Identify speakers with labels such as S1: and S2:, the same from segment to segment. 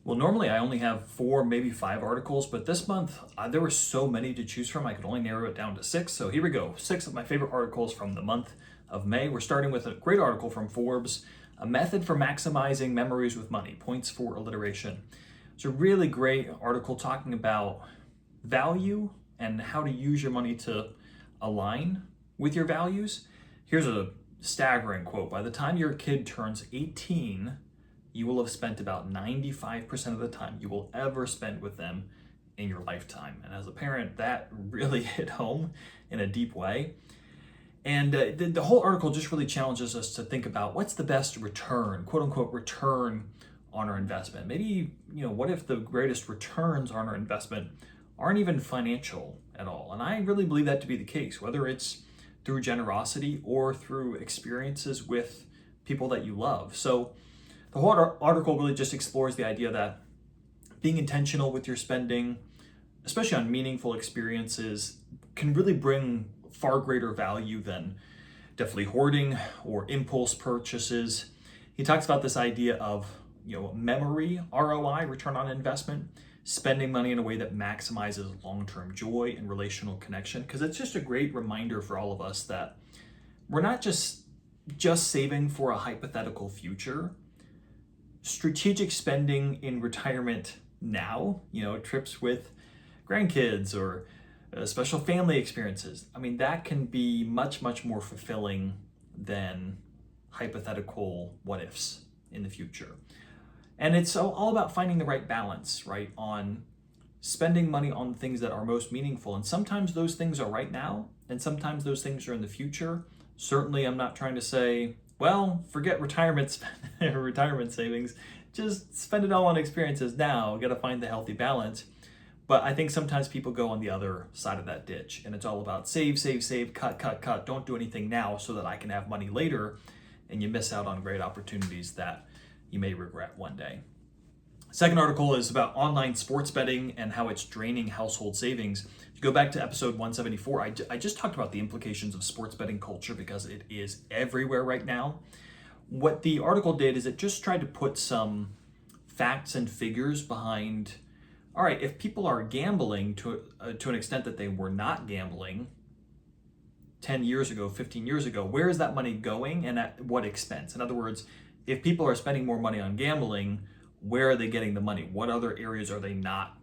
S1: Well, normally I only have 4, maybe 5 articles, but this month there were so many to choose from, I could only narrow it down to 6. So here we go, 6 of my favorite articles from the month of May. We're starting with a great article from Forbes, A Method for Maximizing Memories with Money, Points for Alliteration. It's a really great article talking about value and how to use your money to align with your values. Here's a staggering quote. By the time your kid turns 18, you will have spent about 95% of the time you will ever spend with them in your lifetime. And as a parent, that really hit home in a deep way. And the whole article just really challenges us to think about what's the best return, quote unquote, return on our investment. Maybe, what if the greatest returns on our investment aren't even financial at all? And I really believe that to be the case, whether it's through generosity or through experiences with people that you love. So the whole article really just explores the idea that being intentional with your spending, especially on meaningful experiences, can really bring far greater value than definitely hoarding or impulse purchases. He talks about this idea of memory ROI, return on investment, spending money in a way that maximizes long-term joy and relational connection, because it's just a great reminder for all of us that we're not just saving for a hypothetical future. Strategic spending in retirement now, trips with grandkids or special family experiences. I mean, that can be much, much more fulfilling than hypothetical what ifs in the future. And it's all about finding the right balance, right? On spending money on things that are most meaningful. And sometimes those things are right now, and sometimes those things are in the future. Certainly, I'm not trying to say, well, forget retirement savings. Just spend it all on experiences now. Got to find the healthy balance. But I think sometimes people go on the other side of that ditch, and it's all about save, cut. Don't do anything now so that I can have money later, and you miss out on great opportunities that you may regret one day. Second article is about online sports betting and how it's draining household savings. If you go back to episode 174, I just talked about the implications of sports betting culture because it is everywhere right now. What the article did is it just tried to put some facts and figures behind, all right, if people are gambling to an extent that they were not gambling 10 years ago, 15 years ago, where is that money going and at what expense? In other words, if people are spending more money on gambling, where are they getting the money? What other areas are they not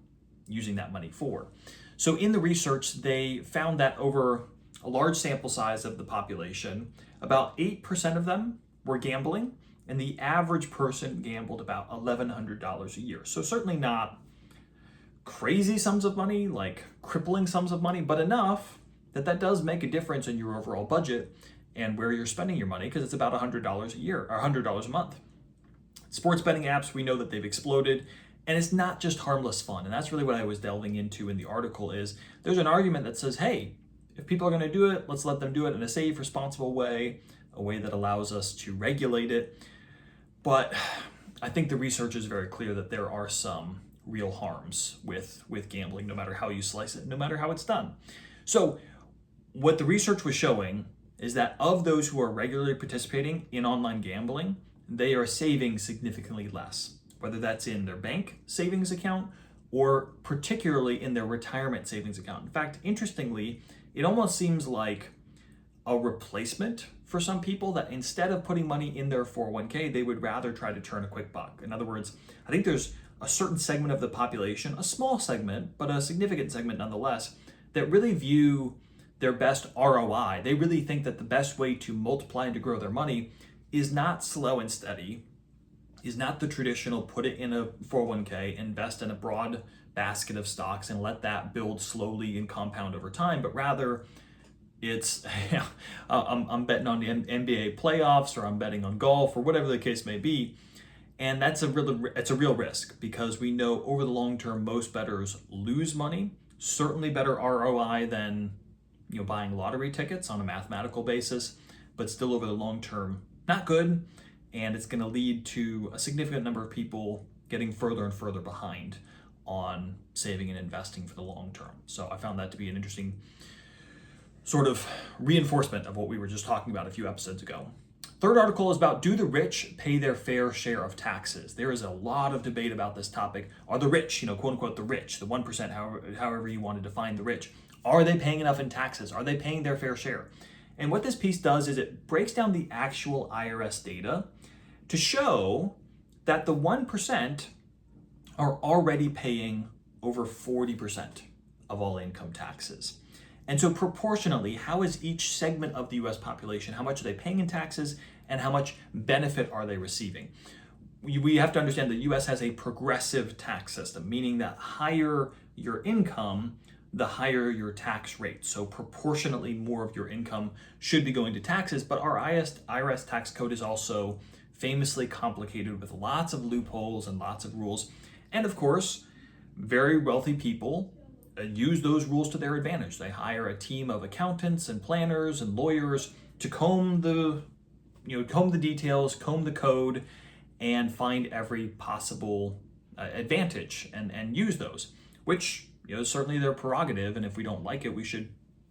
S1: using that money for? So in the research, they found that over a large sample size of the population, about 8% of them were gambling, and the average person gambled about $1,100 a year. So certainly not crazy sums of money, like crippling sums of money, but enough that does make a difference in your overall budget and where you're spending your money, because it's about $100 a year or $100 a month. Sports betting apps, we know that they've exploded, and it's not just harmless fun. And that's really what I was delving into in the article is there's an argument that says, hey, if people are going to do it, let's let them do it in a safe, responsible way, a way that allows us to regulate it. But I think the research is very clear that there are some real harms with gambling, no matter how you slice it, no matter how it's done. So what the research was showing is that of those who are regularly participating in online gambling, they are saving significantly less, whether that's in their bank savings account or particularly in their retirement savings account. In fact, interestingly, it almost seems like a replacement for some people that instead of putting money in their 401k, they would rather try to turn a quick buck. In other words, I think there's a certain segment of the population, a small segment, but a significant segment nonetheless, that really view their best ROI. They really think that the best way to multiply and to grow their money is not slow and steady, is not the traditional put it in a 401k, invest in a broad basket of stocks and let that build slowly and compound over time, but rather it's, I'm betting on the NBA playoffs, or I'm betting on golf, or whatever the case may be. And it's a real risk, because we know over the long term, most bettors lose money, certainly better ROI than buying lottery tickets on a mathematical basis, but still over the long term, not good. And it's going to lead to a significant number of people getting further and further behind on saving and investing for the long term. So I found that to be an interesting sort of reinforcement of what we were just talking about a few episodes ago. Third article is about, do the rich pay their fair share of taxes? There is a lot of debate about this topic. Are the rich, quote unquote, the rich, the 1%, however you want to define the rich, are they paying enough in taxes? Are they paying their fair share? And what this piece does is it breaks down the actual IRS data to show that the 1% are already paying over 40% of all income taxes. And so proportionally, how is each segment of the US population, how much are they paying in taxes and how much benefit are they receiving? We have to understand the US has a progressive tax system, meaning that higher your income, the higher your tax rate. So proportionately more of your income should be going to taxes, but our IRS tax code is also famously complicated with lots of loopholes and lots of rules. And of course, very wealthy people use those rules to their advantage. They hire a team of accountants and planners and lawyers to comb the details, comb the code, and find every possible advantage and use those, which certainly their prerogative. And if we don't like it, we should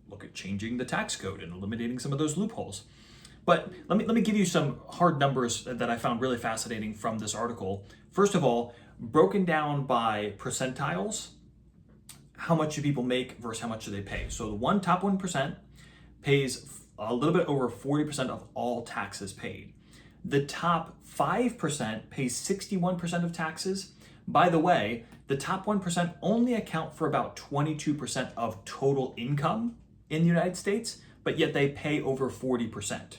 S1: look at changing the tax code and eliminating some of those loopholes. But let me give you some hard numbers that I found really fascinating from this article. First of all, broken down by percentiles, how much do people make versus how much do they pay? So the top 1% pays a little bit over 40% of all taxes paid. The top 5% pays 61% of taxes. By the way, the top 1% only account for about 22% of total income in the United States, but yet they pay over 40%.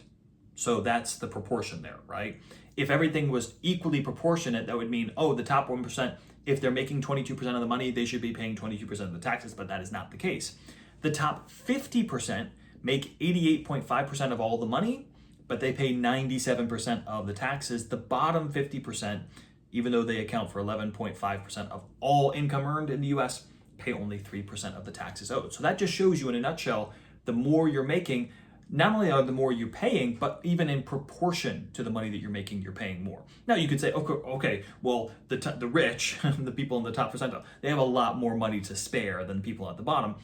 S1: So that's the proportion there, right? If everything was equally proportionate, that would mean, the top 1%, if they're making 22% of the money, they should be paying 22% of the taxes, but that is not the case. The top 50% make 88.5% of all the money, but they pay 97% of the taxes. The bottom 50%, even though they account for 11.5% of all income earned in the US, pay only 3% of the taxes owed. So that just shows you in a nutshell, the more you're making, not only are the more you're paying, but even in proportion to the money that you're making, you're paying more. Now you could say, okay, well, the rich, the people in the top percentile, they have a lot more money to spare than people at the bottom.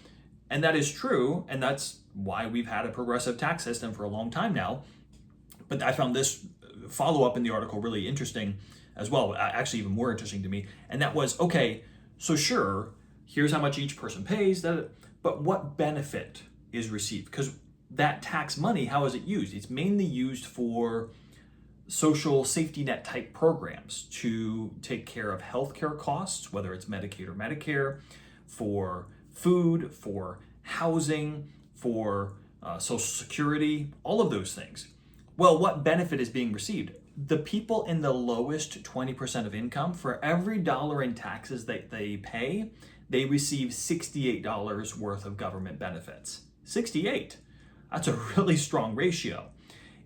S1: And that is true, and that's why we've had a progressive tax system for a long time now. But I found this follow-up in the article really interesting as well, actually even more interesting to me. And that was, okay, so sure, here's how much each person pays, but what benefit is received? Because that tax money, how is it used? It's mainly used for social safety net type programs to take care of healthcare costs, whether it's Medicaid or Medicare, for food, for housing, for Social Security, all of those things. Well, what benefit is being received? The people in the lowest 20% of income, for every dollar in taxes that they pay, they receive $68 worth of government benefits. 68. That's a really strong ratio.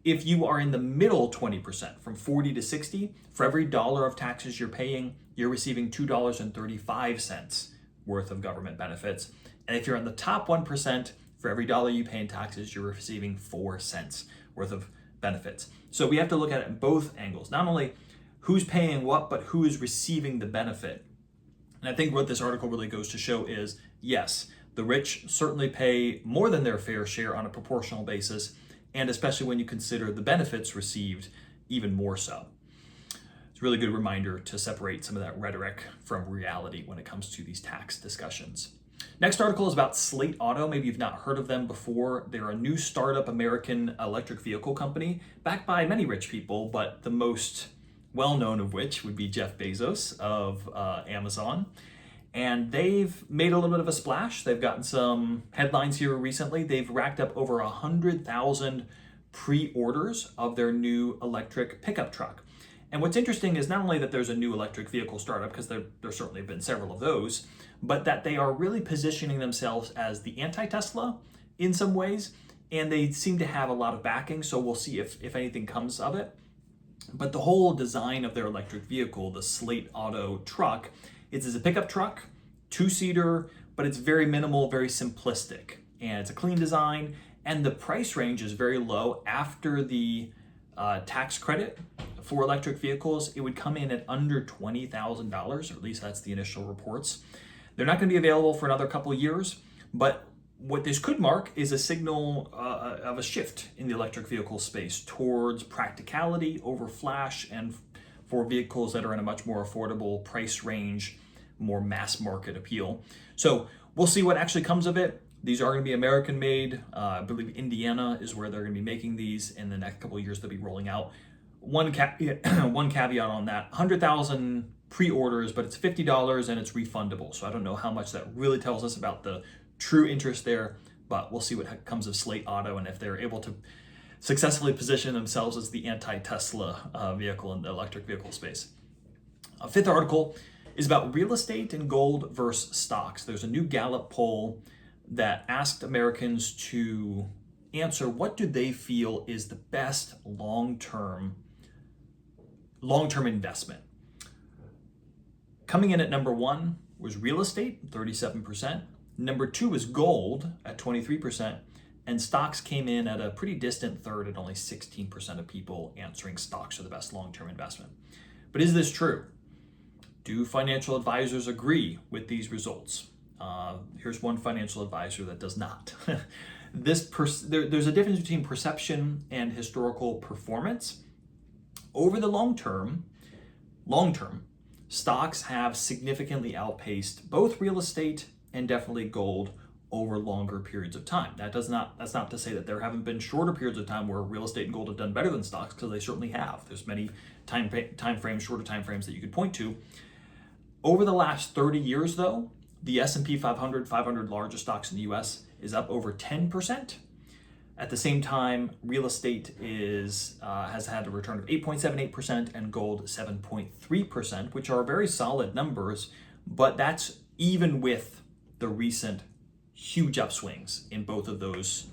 S1: If you are in the middle 20%, from 40 to 60, for every dollar of taxes you're paying, you're receiving $2.35 worth of government benefits. And if you're in the top 1%, for every dollar you pay in taxes, you're receiving 4 cents worth of benefits. So we have to look at it in both angles, not only who's paying what, but who is receiving the benefit. And I think what this article really goes to show is, yes, the rich certainly pay more than their fair share on a proportional basis, and especially when you consider the benefits received, even more so. It's a really good reminder to separate some of that rhetoric from reality when it comes to these tax discussions. Next article is about Slate Auto. Maybe you've not heard of them before. They're a new startup American electric vehicle company backed by many rich people, but the most well-known of which would be Jeff Bezos of Amazon. And they've made a little bit of a splash. They've gotten some headlines here recently. They've racked up over 100,000 pre-orders of their new electric pickup truck. And what's interesting is not only that there's a new electric vehicle startup, because there certainly have been several of those, but that they are really positioning themselves as the anti-Tesla in some ways, and they seem to have a lot of backing, so we'll see if anything comes of it. But the whole design of their electric vehicle, the Slate Auto truck, it's a pickup truck, 2-seater, but it's very minimal, very simplistic. And it's a clean design, and the price range is very low. After the tax credit for electric vehicles, it would come in at under $20,000, or at least that's the initial reports. They're not going to be available for another couple of years, but what this could mark is a signal of a shift in the electric vehicle space towards practicality over flash, and for vehicles that are in a much more affordable price range, more mass market appeal. So we'll see what actually comes of it. These are going to be American made. I believe Indiana is where they're going to be making these. In the next couple of years, they'll be rolling out. One caveat on that: 100,000 pre-orders, but it's $50 and it's refundable. So I don't know how much that really tells us about the true interest there, but we'll see what comes of Slate Auto and if they're able to successfully position themselves as the anti-Tesla vehicle in the electric vehicle space. A fifth article is about real estate and gold versus stocks. There's a new Gallup poll that asked Americans to answer what do they feel is the best long-term investment. Coming in at number one was real estate, 37%. Number two was gold at 23%. And stocks came in at a pretty distant third at only 16% of people answering stocks are the best long-term investment. But is this true? Do financial advisors agree with these results? Here's one financial advisor that does not. There's a difference between perception and historical performance. Over the long term, stocks have significantly outpaced both real estate and definitely gold over longer periods of time. That's not to say that there haven't been shorter periods of time where real estate and gold have done better than stocks, because they certainly have. There's many time frames, shorter time frames that you could point to. Over the last 30 years, though, the S&P 500 largest stocks in the US is up over 10%. At the same time, real estate has had a return of 8.78% and gold 7.3%, which are very solid numbers, but that's even with the recent huge upswings in both of those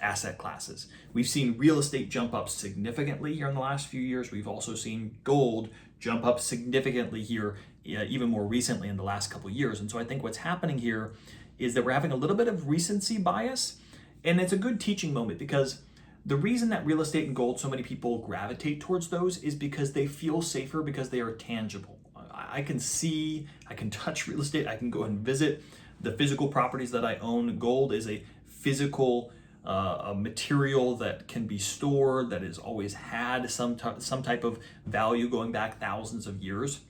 S1: asset classes. We've seen real estate jump up significantly here in the last few years. We've also seen gold jump up significantly here, even more recently in the last couple of years. And so I think what's happening here is that we're having a little bit of recency bias, and it's a good teaching moment, because the reason that real estate and gold, so many people gravitate towards those, is because they feel safer, because they are tangible. I can see, I can touch real estate, I can go and visit the physical properties that I own. Gold is a physical a material that can be stored, that has always had some type of value going back thousands of years.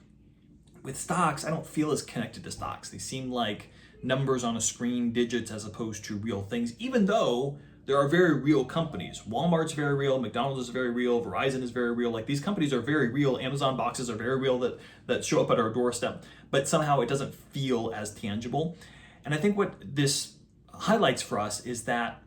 S1: With stocks, I don't feel as connected to stocks. They seem like numbers on a screen, digits, as opposed to real things, even though there are very real companies. Walmart's very real, McDonald's is very real, Verizon is very real. Like, these companies are very real. Amazon boxes are very real that show up at our doorstep, but somehow it doesn't feel as tangible. And I think what this highlights for us is that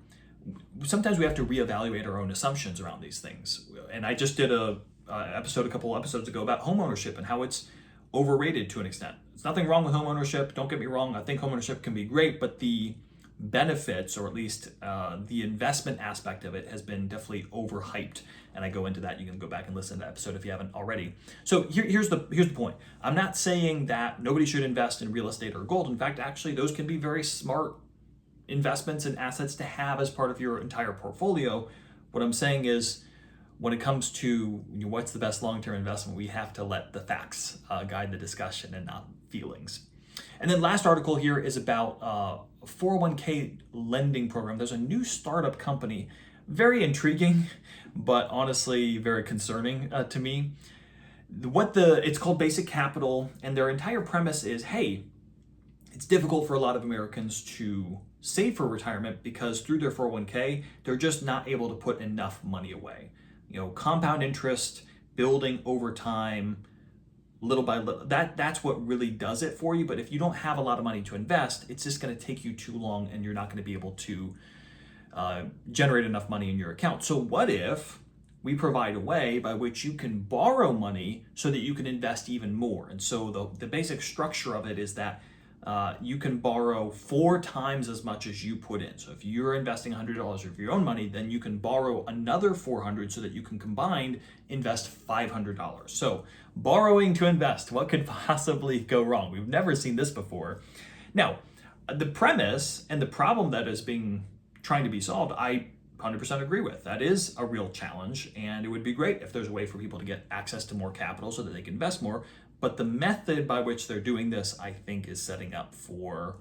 S1: sometimes we have to reevaluate our own assumptions around these things. And I just did a couple episodes ago about homeownership and how it's overrated to an extent. There's nothing wrong with homeownership. Don't get me wrong. I think homeownership can be great, but the benefits, or at least the investment aspect of it, has been definitely overhyped. And I go into that. You can go back and listen to that episode if you haven't already. So here's the point. I'm not saying that nobody should invest in real estate or gold. In fact, actually, those can be very smart investments and assets to have as part of your entire portfolio. What I'm saying is, when it comes to what's the best long-term investment, we have to let the facts guide the discussion and not feelings. And then last article here is about a 401k lending program. There's a new startup company, very intriguing, but honestly very concerning to me. It's called Basic Capital, and their entire premise is, hey, it's difficult for a lot of Americans to save for retirement because through their 401k, they're just not able to put enough money away. Compound interest building over time, little by little, that's what really does it for you. But if you don't have a lot of money to invest, it's just going to take you too long, and you're not going to be able to generate enough money in your account. So what if we provide a way by which you can borrow money so that you can invest even more? And so the basic structure of it is that you can borrow 4 times as much as you put in. So if you're investing $100 of your own money, then you can borrow another $400 so that you can combined invest $500. So borrowing to invest, what could possibly go wrong? We've never seen this before. Now, the premise and the problem that is trying to be solved, I 100% agree with. That is a real challenge, and it would be great if there's a way for people to get access to more capital so that they can invest more. But the method by which they're doing this, I think, is setting up for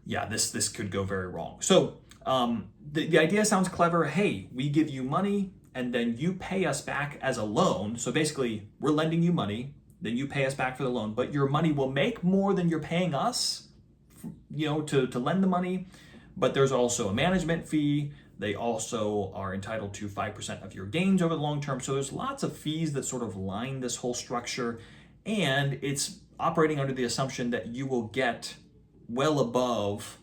S1: yeah, this could go very wrong. So the idea sounds clever. Hey, we give you money and then you pay us back as a loan. So basically, we're lending you money, then you pay us back for the loan, but your money will make more than you're paying us, to lend the money. But there's also a management fee. They also are entitled to 5% of your gains over the long term. So there's lots of fees that sort of line this whole structure. And it's operating under the assumption that you will get well above,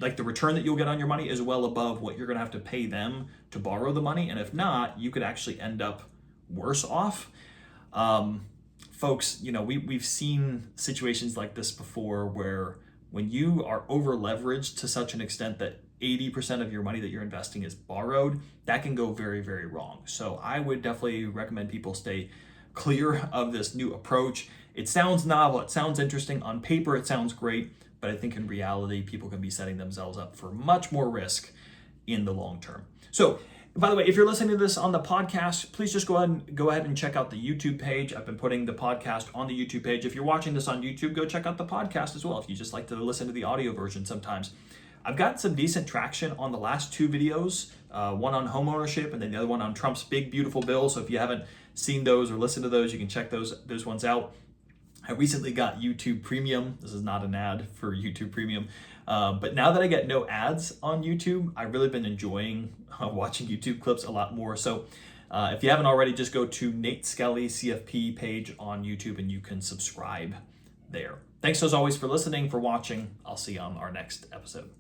S1: like the return that you'll get on your money is well above what you're going to have to pay them to borrow the money. And if not, you could actually end up worse off. Folks, we've seen situations like this before where when you are over leveraged to such an extent that 80% of your money that you're investing is borrowed, that can go very, very wrong. So I would definitely recommend people stay clear of this new approach. It sounds novel, it sounds interesting. On paper, it sounds great, but I think in reality, people can be setting themselves up for much more risk in the long term. So, by the way, if you're listening to this on the podcast, please just go ahead and check out the YouTube page. I've been putting the podcast on the YouTube page. If you're watching this on YouTube, go check out the podcast as well, if you just like to listen to the audio version sometimes. I've gotten some decent traction on the last two videos, one on home ownership and then the other one on Trump's big, beautiful bill. So if you haven't seen those or listened to those, you can check those ones out. I recently got YouTube Premium. This is not an ad for YouTube Premium. But now that I get no ads on YouTube, I've really been enjoying watching YouTube clips a lot more. So if you haven't already, just go to Nate Skelly CFP page on YouTube and you can subscribe there. Thanks as always for listening, for watching. I'll see you on our next episode.